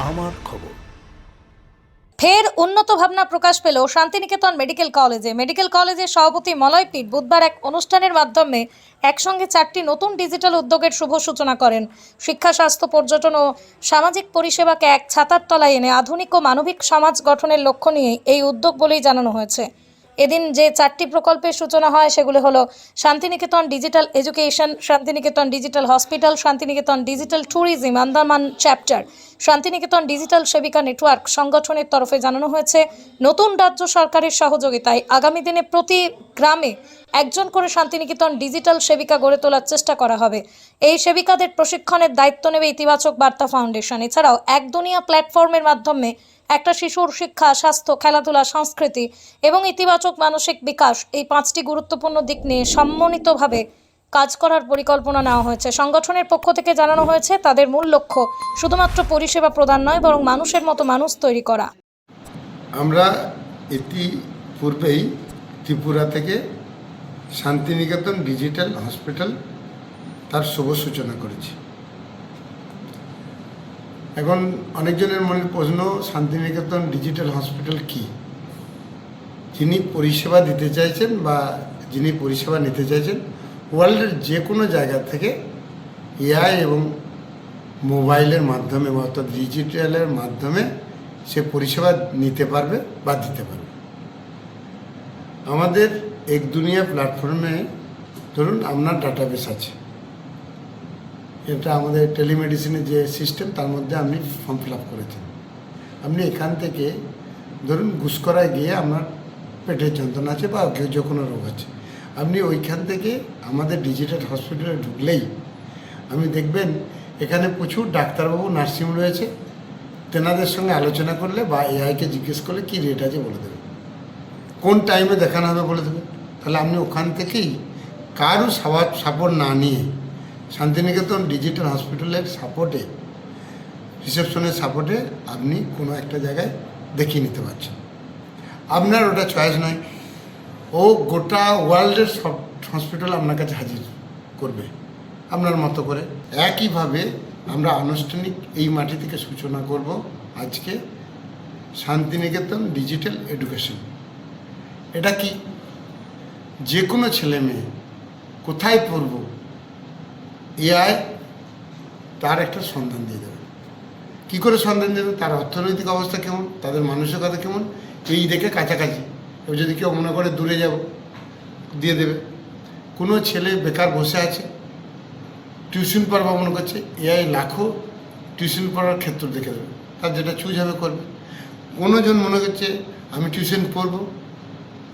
আমার খবর। ফের উন্নত ভাবনা প্রকাশ পেল শান্তিনিকেতন মেডিকেল কলেজের সভাপতি মলয় পীঠ বুধবার এক অনুষ্ঠানের মাধ্যমে একসঙ্গে 4টি নতুন ডিজিটাল উদ্যোগের শুভ সূচনা করেন। শিক্ষা, স্বাস্থ্য, পর্যটন ও সামাজিক পরিষেবাকে এক ছাতার তলায় এনে আধুনিক ও মানবিক সমাজ গঠনের লক্ষ্য নিয়ে এই উদ্যোগ বলেই জানানো হয়েছে। এদিন যে 4টি প্রকল্পের সূচনা হয় সেগুলো হলো Shantiniketan digital education, Shantiniketan digital hospital, Shantiniketan digital tourism Andaman chapter, Shantiniketan digital সেবিকা নেটওয়ার্ক। সংগঠনের তরফে জানানো হয়েছে নতুন রাজ্য সরকারের সহযোগিতায় আগামী দিনে প্রতি গ্রামে একজন করে শান্তিনিকেতন ডিজিটাল সেবিকা গড়ে তোলার চেষ্টা করা হবে। এই সেবিকাদের প্রশিক্ষণের দায়িত্ব নেবে ইতিবাচক বার্তা ফাউন্ডেশন। এছাড়াও এক দুনিয়া প্ল্যাটফর্মের মাধ্যমে একটা শিশুর শিক্ষা, স্বাস্থ্য, খেলাধুলা, সংস্কৃতি এবং ইতিবাচক মানসিক বিকাশ, এই 5টি গুরুত্বপূর্ণ দিক নিয়ে সম্মিলিতভাবে কাজ করার পরিকল্পনা নেওয়া হয়েছে। সংগঠনের পক্ষ থেকে জানানো হয়েছে তাদের মূল লক্ষ্য শুধুমাত্র পরিষেবা প্রদান নয়, বরং মানুষের মতো মানুষ তৈরি করা। আমরা ইতিপূর্বেই ত্রিপুরা থেকে শান্তিনিকেতন ডিজিটাল হসপিটাল তার শুভ সূচনা করেছি। এখন অনেকজনের মনে প্রশ্ন, শান্তিনিকেতন ডিজিটাল হসপিটাল কি? যিনি পরিষেবা দিতে চাইছেন বা যিনি পরিষেবা নিতে চাইছেন, ওয়ার্ল্ডের যে কোনো জায়গা থেকে এআই এবং মোবাইলের মাধ্যমে অর্থাৎ ডিজিটালের মাধ্যমে সে পরিষেবা নিতে পারবে বা দিতে পারবে। আমাদের এক দুনিয়া প্ল্যাটফর্মে ধরুন আপনার ডাটাবেস আছে, এটা আমাদের টেলিমেডিসিনের যে সিস্টেম তার মধ্যে আপনি ফর্ম ফিল আপ করেছেন। আপনি এখান থেকে ধরুন গুসকরায় গিয়ে আপনার পেটের যন্ত্রণা আছে বা যে কোনো রোগ আছে, আপনি ওইখান থেকে আমাদের ডিজিটাল হসপিটালে ঢুকলেই আপনি দেখবেন এখানে প্রচুর ডাক্তারবাবু, নার্সিং রয়েছে। তেনাদের সঙ্গে আলোচনা করলে বা এআইকে জিজ্ঞেস করলে কী রেট আছে বলে দেবে, কোন টাইমে দেখানো হবে বলে দেবে। তাহলে আপনি ওখান থেকেই কারও সাপোর্ট না নিয়ে শান্তিনিকেতন ডিজিটাল হসপিটালের সাপোর্টে, রিসেপশনের সাপোর্টে আপনি কোনো একটা জায়গায় দেখিয়ে নিতে পারছেন। আপনার ওটা চয়েস নয়, ও গোটা ওয়ার্ল্ডের সব হসপিটাল আপনার কাছে হাজির করবে আপনার মতো করে। একইভাবে আমরা আনুষ্ঠানিক এই মাটি থেকে সূচনা করব আজকে শান্তিনিকেতন ডিজিটাল এডুকেশন। এটা কি? যে কোনো ছেলে মেয়ে কোথায় পড়ব, এআই তার একটা সন্ধান দিয়ে দেবে। কী করে সন্ধান দেবে? তার অর্থনৈতিক অবস্থা কেমন, তাদের মানসিকতা কেমন, এই দেখে কাছাকাছি। এবার যদি কেউ মনে করে দূরে যাব, দিয়ে দেবে। কোনো ছেলে বেকার বসে আছে, টিউশন পড়াবো মনে করছে, এআই লাখো টিউশন পড়ার ক্ষেত্র দেখে দেবে, তার যেটা চুজ হবে করবে। কোনোজন মনে করছে আমি টিউশন পড়বো,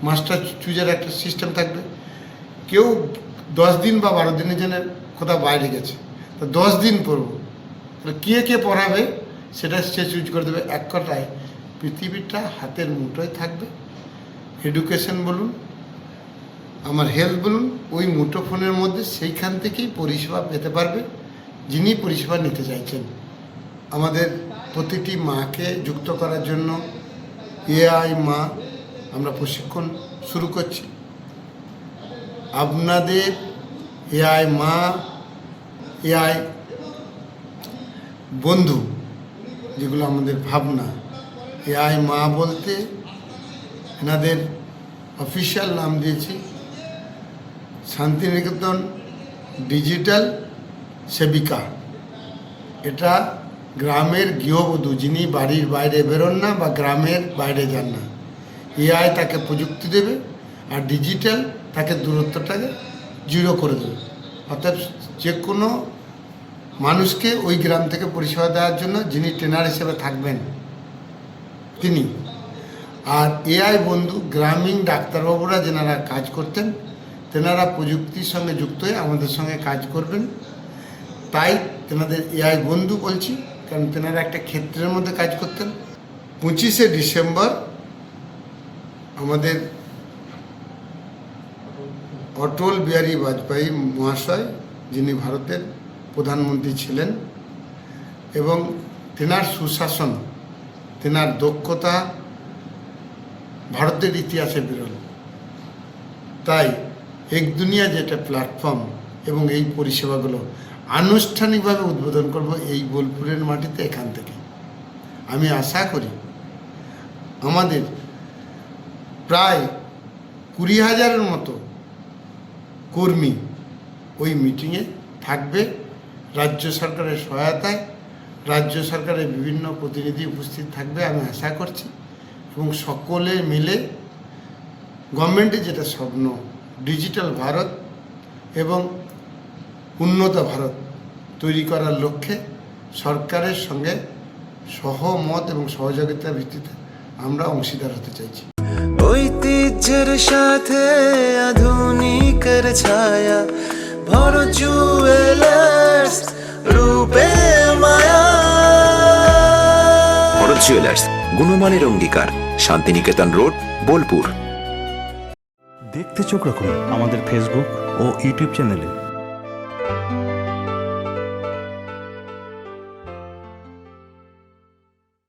মাস্টার চুজের একটা সিস্টেম থাকবে। কেউ 10 দিন বা 12 দিনের জন্য কোথাও বাইরে গেছে, তো 10 দিন পড়বো, তাহলে কে পড়াবে সেটা সে চুজ করে দেবে। এক কথায় পৃথিবীটা হাতের মুঠোয় থাকবে। এডুকেশন বলুন, আমার হেলথ বলুন, ওই মুঠো ফোনের মধ্যে সেইখান থেকেই পরিষেবা পেতে পারবে যিনি পরিষেবা নিতে চাইছেন। আমাদের প্রতিটি মাকে যুক্ত করার জন্য এআই মা আমরা প্রশিক্ষণ শুরু করছি। আপনাদের এআই মা, এআই বন্ধু, যেগুলো আমাদের ভাবনা, এআই মা বলতে এনাদের অফিসিয়াল নাম দিয়েছি শান্তিনিকেতন ডিজিটাল সেবিকা। এটা গ্রামের গৃহবধূ যিনি বাড়ির বাইরে বেরোন না বা গ্রামের বাইরে যান না, এআই তাকে প্রযুক্তি দেবে আর ডিজিটাল তাকে দূরত্বটাকে 0 করে দেবে। অর্থাৎ যে কোনো মানুষকে ওই গ্রাম থেকে পরিষেবা দেওয়ার জন্য যিনি ট্রেনার হিসেবে থাকবেন তিনি। আর এআই বন্ধু গ্রামীণ ডাক্তারবাবুরা যেনারা কাজ করতেন, তেনারা প্রযুক্তির সঙ্গে যুক্ত হয়ে আমাদের সঙ্গে কাজ করবেন। তাই তেনাদের এআই বন্ধু বলছি, কারণ তেনারা একটা ক্ষেত্রের মধ্যে কাজ করতেন। 25শে ডিসেম্বর আমাদের অটল বিহারী বাজপেয়ী মহাশয়, যিনি ভারতের প্রধানমন্ত্রী ছিলেন, এবং তেনার সুশাসন, তেনার দক্ষতা ভারতের ইতিহাসে বিরল। তাই এক দুনিয়া যেটা প্ল্যাটফর্ম এবং এই পরিষেবাগুলো আনুষ্ঠানিকভাবে উদ্বোধন করব এই বোলপুরের মাটিতে, এখান থেকে। আমি আশা করি আমাদের প্রায় 20,000-এর মতো কর্মী ওই মিটিংয়ে থাকবে। রাজ্য সরকারের সহায়তায় রাজ্য সরকারের বিভিন্ন প্রতিনিধি উপস্থিত থাকবে আমি আশা করছি, এবং সকলে মিলে গভর্নমেন্টের যেটা স্বপ্ন ডিজিটাল ভারত এবং উন্নত ভারত তৈরি করার লক্ষ্যে সরকারের সঙ্গে সহমত এবং সহযোগিতার ভিত্তিতে আমরা অংশীদার হতে চাইছি। ঐতিহ্যের সাথে আধুনিকের ছায়া ভরো জুয়েলার্স রূপে মায়া। ভরত জুয়েলার্স, গুণমানের অঙ্গীকার, শান্তিনিকেতন রোড, বোলপুর। দেখতে চোখ রাখুন আমাদের ফেসবুক ও ইউটিউব চ্যানেলে।